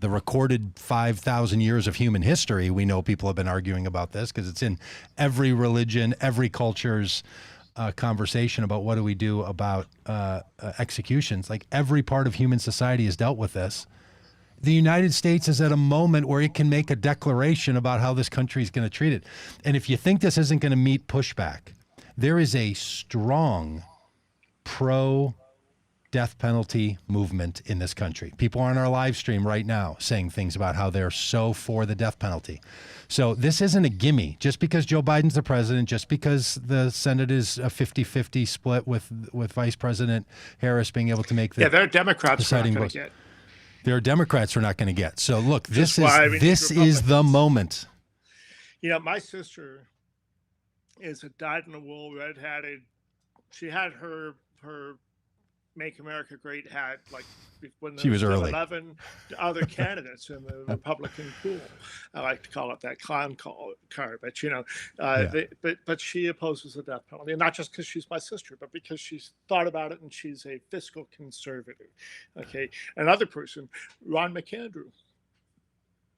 the recorded 5,000 years of human history. We know people have been arguing about this because it's in every religion, every culture's conversation about what do we do about executions. Like, every part of human society has dealt with this. The United States is at a moment where it can make a declaration about how this country is going to treat it. And if you think this isn't going to meet pushback, there is a strong pro-death penalty movement in this country. People are on our live stream right now saying things about how they're so for the death penalty. So this isn't a gimme. Just because Joe Biden's the president, just because the Senate is a 50-50 split with Vice President Harris being able to make the there are Democrats who are not going votes. to get. There are Democrats who are not going to get. So look, this Republicans. is the moment. My sister is a dyed-in-the-wool, red-hatted. She had her Make America Great hat like when there was early. 11 other candidates in the Republican pool. I like to call it that clown card, but but she opposes the death penalty, and not just because she's my sister, but because she's thought about it and she's a fiscal conservative. Okay, another person, Ron Mcandrew.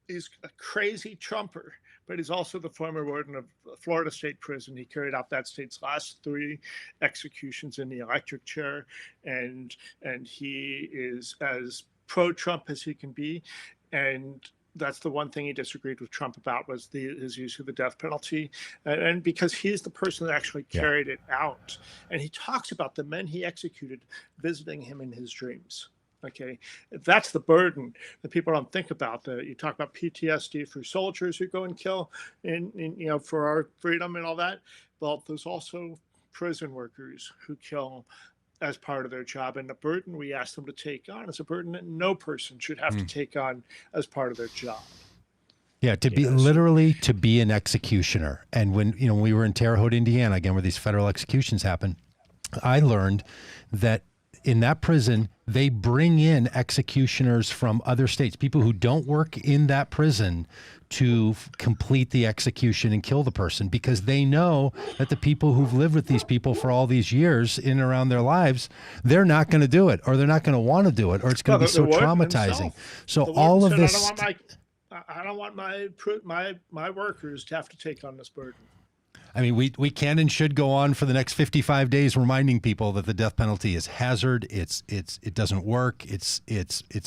He's a crazy Trumper, but he's also the former warden of Florida State Prison. He carried out that state's last 3 executions in the electric chair, and he is as pro-Trump as he can be. And that's the one thing he disagreed with Trump about, was his use of the death penalty. And because he's the person that actually carried it out. And he talks about the men he executed visiting him in his dreams. Okay, that's the burden that people don't think about. You talk about PTSD for soldiers who go and kill, for our freedom and all that. Well, there's also prison workers who kill as part of their job, and the burden we ask them to take on is a burden that no person should have to take on as part of their job. Yeah, to be an executioner. And when we were in Terre Haute, Indiana, again, where these federal executions happen, I learned that in that prison, they bring in executioners from other states, people who don't work in that prison, to complete the execution and kill the person, because they know that the people who've lived with these people for all these years in and around their lives, they're not going to do it, or they're not going to want to do it, or it's going to be so traumatizing. So all of this, I don't want my workers to have to take on this burden. I mean, we can and should go on for the next 55 days reminding people that the death penalty is hazard. It doesn't work. It's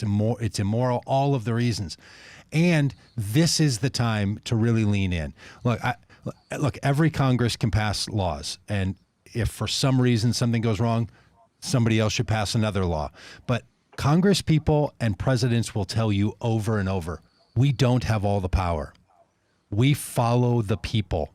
immoral. All of the reasons, and this is the time to really lean in. Look, every Congress can pass laws, and if for some reason something goes wrong, somebody else should pass another law. But Congress people and presidents will tell you over and over, we don't have all the power. We follow the people.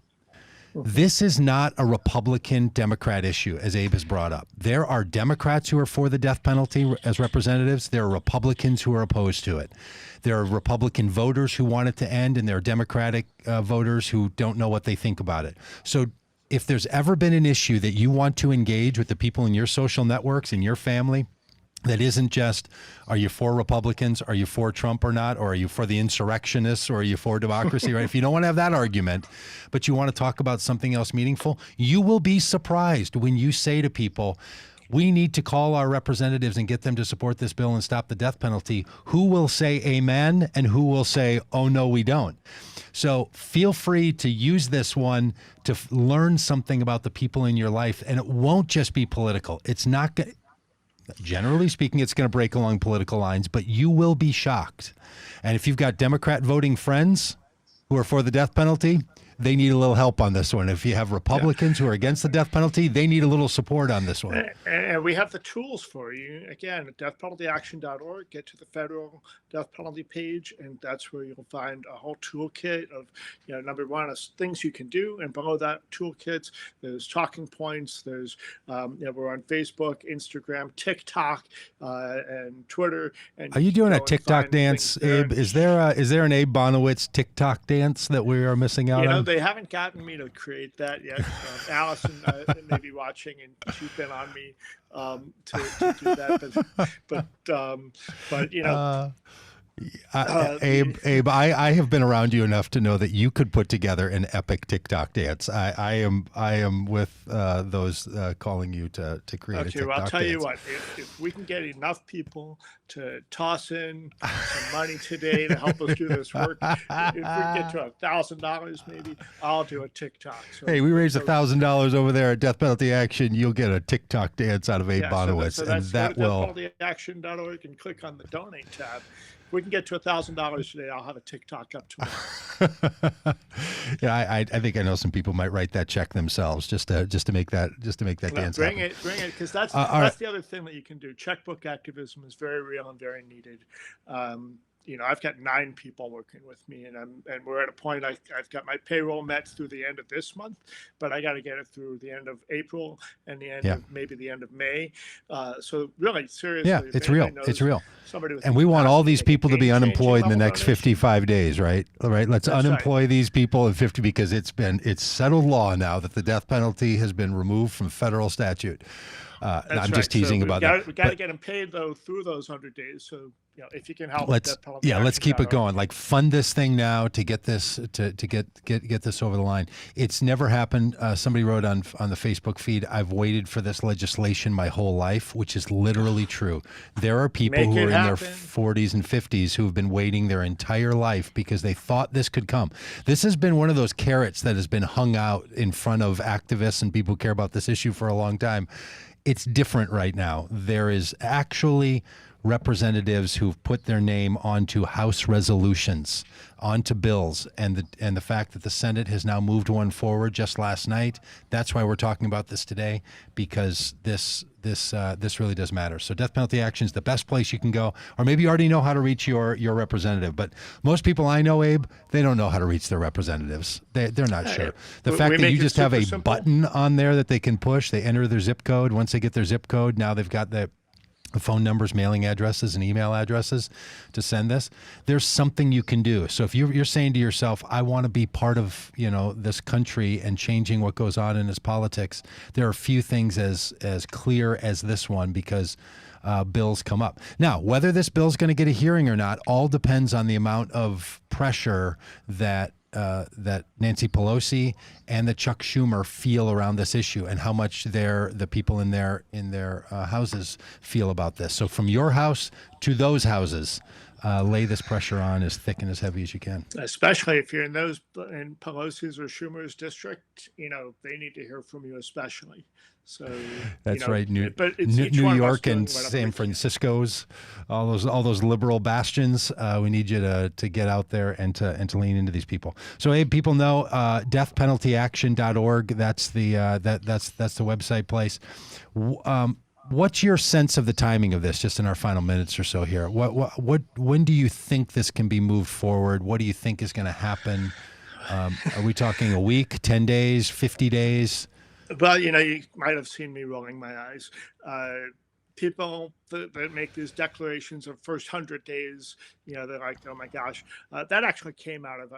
This is not a Republican-Democrat issue, as Abe has brought up. There are Democrats who are for the death penalty as representatives. There are Republicans who are opposed to it. There are Republican voters who want it to end, and there are Democratic voters who don't know what they think about it. So if there's ever been an issue that you want to engage with the people in your social networks, in your family, that isn't just, are you for Republicans? Are you for Trump or not? Or are you for the insurrectionists? Or are you for democracy? Right? If you don't want to have that argument, but you want to talk about something else meaningful, you will be surprised when you say to people, we need to call our representatives and get them to support this bill and stop the death penalty. Who will say amen and who will say, oh, no, we don't? So feel free to use this one to learn something about the people in your life. And it won't just be political. It's not going to... Generally speaking, it's going to break along political lines, but you will be shocked. And if you've got Democrat voting friends who are for the death penalty, they need a little help on this one. If you have Republicans who are against the death penalty, they need a little support on this one. And we have the tools for you. Again, at deathpenaltyaction.org, get to the federal death penalty page, and that's where you'll find a whole toolkit of, number one, things you can do. And below that toolkit, there's talking points. There's, we're on Facebook, Instagram, TikTok, and Twitter. And are you doing a TikTok dance, Abe? Is there an Abe Bonowitz TikTok dance that we are missing out on? They haven't gotten me to create that yet. Allison may be watching, and she's been on me to do that. But Abe, I have been around you enough to know that you could put together an epic TikTok dance. I am with those calling you to create a TikTok dance. Well, I'll tell you what, if we can get enough people to toss in some money today to help us do this work, if we get to $1,000 maybe, I'll do a TikTok. So hey, we raised $1,000 over there at Death Penalty Action. You'll get a TikTok dance out of Abe Bonowitz, so and that will... deathpenaltyaction.org and click on the donate tab. If we can get to $1,000 today, I'll have a TikTok up tomorrow. Yeah, I think I know some people might write that check themselves just to make that dance bring happen. Bring it, because that's right. the other thing that you can do. Checkbook activism is very real and very needed. I've got 9 people working with me, and we're at a point. I've got my payroll met through the end of this month, but I got to get it through the end of April and the end of maybe the end of May. So really, seriously, it's real. It's real. And we want all these people to be unemployed in the next 55 days, right? Let's unemploy these people in 50, because it's settled law now that the death penalty has been removed from federal statute. I'm just teasing about that. We got to get them paid though through those 100 days. So if you can help, let's keep it going. Like, fund this thing now to get this to get this over the line. It's never happened. Somebody wrote on the Facebook feed, I've waited for this legislation my whole life, which is literally true. There are people who are in their 40s and 50s who have been waiting their entire life because they thought this could come. This has been one of those carrots that has been hung out in front of activists and people who care about this issue for a long time. It's different right now. There is actually representatives who've put their name onto House resolutions, onto bills, and the fact that the Senate has now moved one forward just last night. That's why we're talking about this today, because this really does matter. So Death Penalty Action is the best place you can go, or maybe you already know how to reach your representative. But most people I know, Abe, they don't know how to reach their representatives. They're not sure. The fact that you just have a button on there that they can push, they enter their zip code. Once they get their zip code, now they've got the phone numbers, mailing addresses, and email addresses to send this. There's something you can do. So if you're saying to yourself, I want to be part of this country and changing what goes on in its politics, there are few things as clear as this one, because bills come up. Now, whether this bill's going to get a hearing or not all depends on the amount of pressure that Nancy Pelosi and that Chuck Schumer feel around this issue, and how much the people in their houses feel about this. So from your house to those houses, lay this pressure on as thick and as heavy as you can. Especially if you're in Pelosi's or Schumer's district, they need to hear from you especially. So that's right. New York and San Francisco's, all those liberal bastions. We need you to get out there and to lean into these people. So, Abe, people know deathpenaltyaction.org. That's the website place. What's your sense of the timing of this? Just in our final minutes or so here, when do you think this can be moved forward? What do you think is going to happen? Are we talking a week, 10 days, 50 days? Well, you might have seen me rolling my eyes. people that make these declarations of first 100 days, they're like, oh my gosh. That actually came out of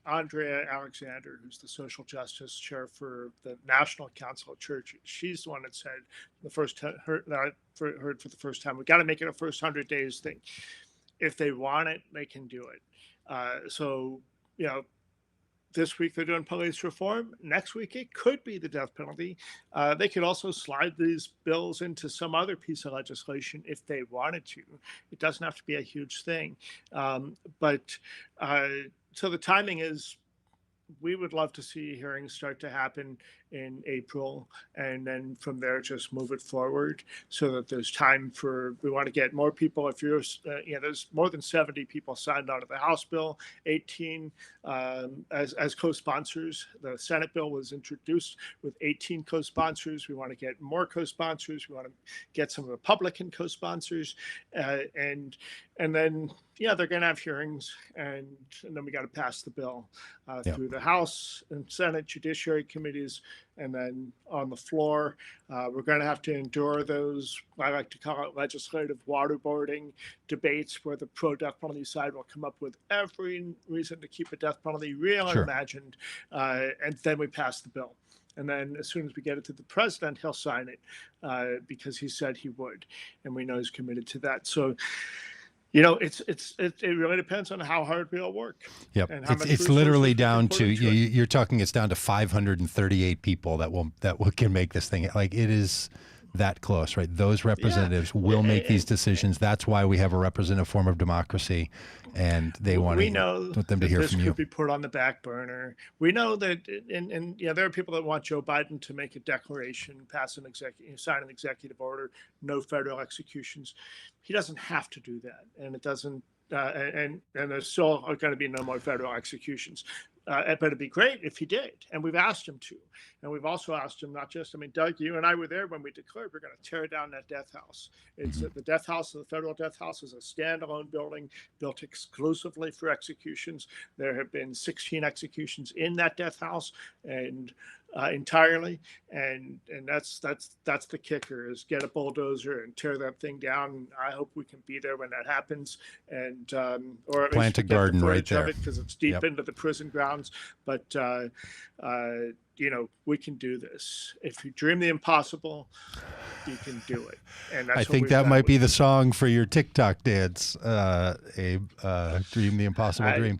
Andrea Alexander, who's the social justice chair for the National Council of Churches. She's the one that said the first that I heard for the first time, we got to make it a first 100 days thing. If they want it, they can do it. So, this week they're doing police reform. Next week it could be the death penalty. They could also slide these bills into some other piece of legislation if they wanted to. It doesn't have to be a huge thing. So the timing is, we would love to see hearings start to happen in April, and then from there just move it forward so that there's time we want to get more people. If you're, there's more than 70 people signed on to the House bill, 18 as co-sponsors. The Senate bill was introduced with 18 co-sponsors. We want to get more co-sponsors. We want to get some Republican co-sponsors, and then they're going to have hearings, and then we got to pass the bill through the House and Senate Judiciary committees, and then on the floor. We're going to have to endure those, I like to call it legislative waterboarding debates, where the pro-death penalty side will come up with every reason to keep a death penalty real and imagined, and then we pass the bill. And then as soon as we get it to the president, he'll sign it because he said he would, and we know he's committed to that. So, it really depends on how hard we all work. Yep, it's literally down to you're talking. It's down to 538 people that can make this thing. Like, it is that close, right? Those representatives will make these decisions. That's why we have a representative form of democracy, and they want them to hear from you. This could be put on the back burner. We know that, and there are people that want Joe Biden to make a declaration, sign an executive order, no federal executions. He doesn't have to do that, and it doesn't. And there's still going to be no more federal executions. But it'd be great if he did, and we've asked him to. And we've also asked him Doug, you and I were there when we declared we're going to tear down that death house. It's the death house, the federal death house, is a standalone building built exclusively for executions. There have been 16 executions in that death house, and entirely, and that's the kicker, is get a bulldozer and tear that thing down. I hope we can be there when that happens, and or at plant a garden right there, because it's deep into the prison grounds. But we can do this. If you dream the impossible, you can do it. And that's I think that might be the song for your TikTok dance, Abe. Dream the impossible dream.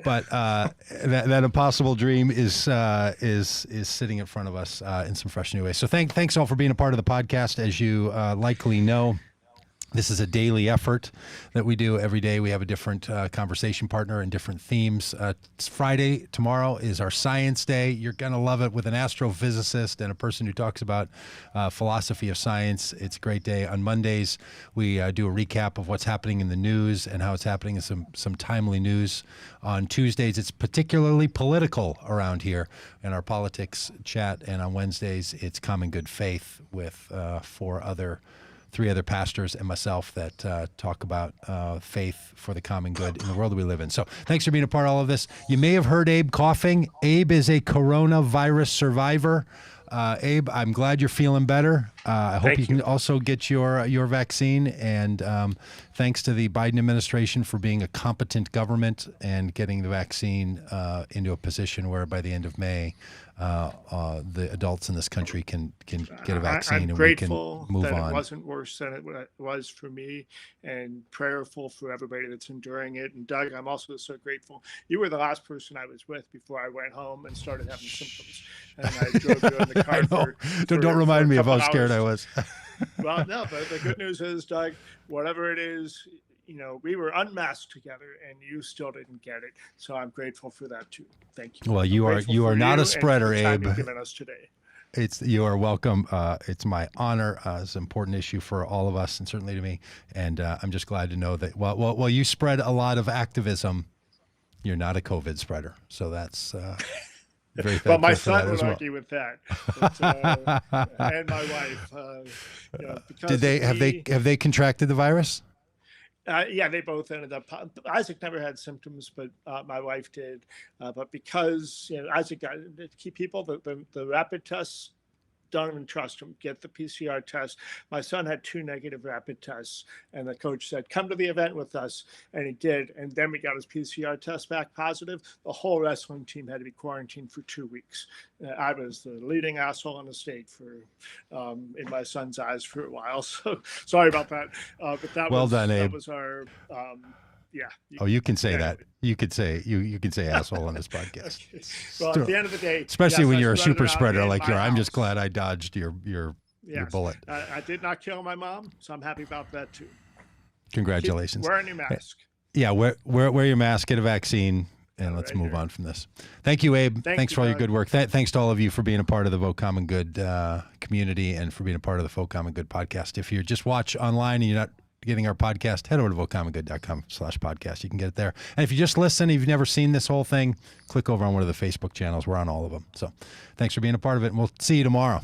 But that impossible dream is sitting in front of us in some fresh new ways. So thanks all for being a part of the podcast. As you likely know, this is a daily effort that we do every day. We have a different conversation partner and different themes. It's Friday. Tomorrow is our Science Day. You're going to love it, with an astrophysicist and a person who talks about philosophy of science. It's a great day. On Mondays, we do a recap of what's happening in the news and how it's happening, and some timely news. On Tuesdays, it's particularly political around here in our politics chat. And on Wednesdays, it's Common Good Faith with three other pastors and myself that talk about faith for the common good in the world that we live in. So thanks for being a part of all of this. You may have heard Abe coughing. Abe is a coronavirus survivor. Abe, I'm glad you're feeling better. I hope you can also get your vaccine. And thanks to the Biden administration for being a competent government and getting the vaccine into a position where by the end of May, the adults in this country can get a vaccine, and we can move on. I'm grateful that it wasn't worse than it was for me, and prayerful for everybody that's enduring it. And Doug, I'm also so grateful. You were the last person I was with before I went home and started having symptoms. And I drove you in the car don't remind me of how scared I was. Well, no, but the good news is, Doug, whatever it is, we were unmasked together, and you still didn't get it. So I'm grateful for that too. Thank you. Well, you are not a spreader, Abe. Given us today. You are welcome. It's my honor. It's an important issue for all of us, and certainly to me. And I'm just glad to know that while you spread a lot of activism, you're not a COVID spreader. So that's very thankful. Well, my son would argue with that, and my wife. Did have they contracted the virus? Yeah, they both ended up. Isaac never had symptoms, but my wife did. But because Isaac got to keep people, the rapid tests don't even trust him. Get the PCR test. My son had 2 negative rapid tests, and the coach said, come to the event with us. And he did. And then we got his PCR test back positive. The whole wrestling team had to be quarantined for 2 weeks. I was the leading asshole in the state in my son's eyes for a while. So sorry about that. But that well done, Abe. That was our, yeah. You can say that. You could say you can say asshole on this podcast. Okay. Well, at the end of the day, especially yes, when I you're a spread it super out spreader in like my you are. I'm just house. glad I dodged your bullet. I did not kill my mom, so I'm happy about that too. Congratulations. Keep wearing your mask. Yeah, wear your mask, get a vaccine, and let's move on from this. Thank you, Abe. Thanks for all your good work. Thanks to all of you for being a part of the Vote Common Good community and for being a part of the Vote Common Good podcast. If you just watch online and you're not getting our podcast, head over to votecommongood.com/podcast. You can get it there. And if you just listen, if you've never seen this whole thing, click over on one of the Facebook channels. We're on all of them. So thanks for being a part of it, and we'll see you tomorrow.